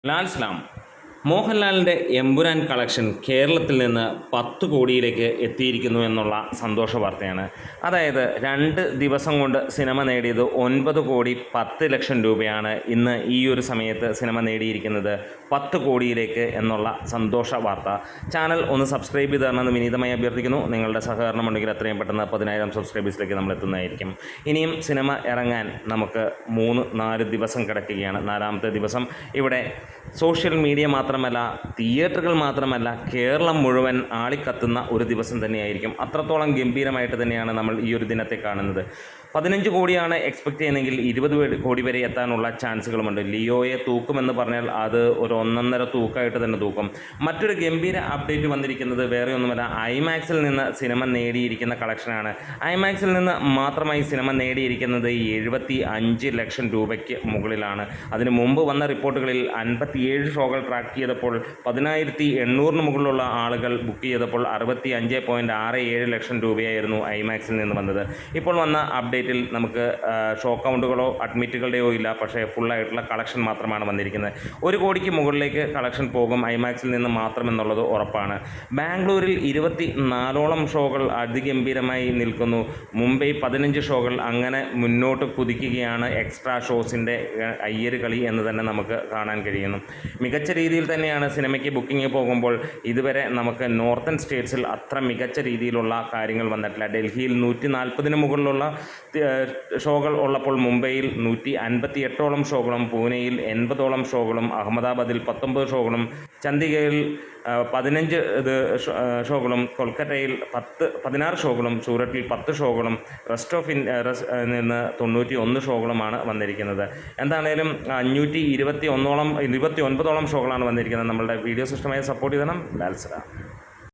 ലാൽ സലാം. മോഹൻലാലിൻ്റെ എമ്പുരാൻ കളക്ഷൻ കേരളത്തിൽ നിന്ന് 10 കോടിയിലേക്ക് എത്തിയിരിക്കുന്നു എന്നുള്ള സന്തോഷ വാർത്തയാണ്. അതായത് 2 ദിവസം കൊണ്ട് സിനിമ നേടിയത് 9 കോടി 10 ലക്ഷം രൂപയാണ്. ഇന്ന് ഈ ഒരു സമയത്ത് സിനിമ നേടിയിരിക്കുന്നത് 10 കോടിയിലേക്ക് എന്നുള്ള സന്തോഷ വാർത്ത. ചാനൽ ഒന്ന് സബ്സ്ക്രൈബ് ചെയ്ത് തരണമെന്ന് വിനീതമായി അഭ്യർത്ഥിക്കുന്നു. നിങ്ങളുടെ സഹകരണം ഉണ്ടെങ്കിൽ എത്രയും പെട്ടെന്ന് 10,000 സബ്സ്ക്രൈബേഴ്സിലേക്ക് നമ്മൾ എത്തുന്നതായിരിക്കും. ഇനിയും സിനിമ ഇറങ്ങാൻ നമുക്ക് 3-4 ദിവസം കിടക്കുകയാണ്. 4ാമത്തെ ദിവസം ഇവിടെ സോഷ്യൽ മീഡിയ മാത്രമല്ല, തിയേറ്ററുകൾ മാത്രമല്ല, കേരളം മുഴുവൻ ആളിക്കത്തുന്ന ഒരു ദിവസം തന്നെയായിരിക്കും. അത്രത്തോളം ഗംഭീരമായിട്ട് തന്നെയാണ് നമ്മൾ ഈ ഒരു ദിനത്തെ കാണുന്നത്. 15 കോടിയാണ് എക്സ്പെക്റ്റ് ചെയ്യുന്നതെങ്കിൽ 20 കോടി വരെ എത്താനുള്ള ചാൻസുകളുമുണ്ട്. ലിയോയെ തൂക്കുമെന്ന് പറഞ്ഞാൽ അത് ഒരു 1.5 തൂക്കമായിട്ട് തന്നെ തൂക്കും. മറ്റൊരു ഗംഭീര അപ്ഡേറ്റ് വന്നിരിക്കുന്നത് വേറെ ഒന്നുമല്ല, ഐമാക്സിൽ നിന്ന് സിനിമ നേടിയിരിക്കുന്ന കളക്ഷനാണ്. ഐമാക്സിൽ നിന്ന് മാത്രമായി സിനിമ നേടിയിരിക്കുന്നത് 75 ലക്ഷം രൂപയ്ക്ക് മുകളിലാണ്. അതിന് മുമ്പ് വന്ന റിപ്പോർട്ടുകളിൽ 57 ഷോകൾ ട്രാക്ക് ചെയ്തപ്പോൾ 10,800 മുകളിലുള്ള ആളുകൾ ബുക്ക് ചെയ്തപ്പോൾ 65.67 ലക്ഷം രൂപയായിരുന്നു ഐമാക്സിൽ നിന്ന് വന്നത്. ഇപ്പോൾ വന്ന അപ്ഡേറ്റിൽ നമുക്ക് ഷോ കൗണ്ടുകളോ അഡ്മിറ്റുകളുടെയോ ഇല്ല, പക്ഷേ ഫുള്ളായിട്ടുള്ള കളക്ഷൻ മാത്രമാണ് വന്നിരിക്കുന്നത്. 1 കോടിക്ക് മുകളിലേക്ക് കളക്ഷൻ പോകും ഐമാക്സിൽ നിന്ന് മാത്രം എന്നുള്ളത് ഉറപ്പാണ്. ബാംഗ്ലൂരിൽ 24ഓളം ഷോകൾ അതിഗംഭീരമായി നിൽക്കുന്നു. മുംബൈ 15 ഷോകൾ, അങ്ങനെ മുന്നോട്ട് കുതിക്കുകയാണ് എക്സ്ട്രാ ഷോസിൻ്റെ അയ്യര് കളി എന്ന് തന്നെ നമുക്ക് കാണാൻ കഴിയുന്നു. മികച്ച രീതിയിൽ തന്നെയാണ് സിനിമയ്ക്ക് ബുക്കിംഗ് പോകുമ്പോൾ. ഇതുവരെ നമുക്ക് നോർത്തേൺ സ്റ്റേറ്റ്സിൽ അത്ര മികച്ച രീതിയിലുള്ള കാര്യങ്ങൾ വന്നിട്ടില്ല. ഡൽഹിയിൽ 140 മുകളിലുള്ള ഷോകൾ ഉള്ളപ്പോൾ മുംബൈയിൽ 158ഓളം ഷോകളും, പൂനെയിൽ 80ഓളം ഷോകളും, അഹമ്മദാബാദിൽ 19 ഷോകളും, ചണ്ഡീഗഡിൽ 15 ഷോകളും, കൊൽക്കത്തയിൽ 16 ഷോകളും, സൂററ്റിൽ 10 ഷോകളും, റെസ്റ്റ് ഓഫ് നിന്ന് 91 ഷോകളുമാണ് വന്നിരിക്കുന്നത്. എന്താണേലും 529ഓളം ഷോകളാണ് വന്നിരിക്കുന്നത്. നമ്മളുടെ വീഡിയോസ് ഇഷ്ടമായി സപ്പോർട്ട് ചെയ്യണം. ലാൽ സലാം.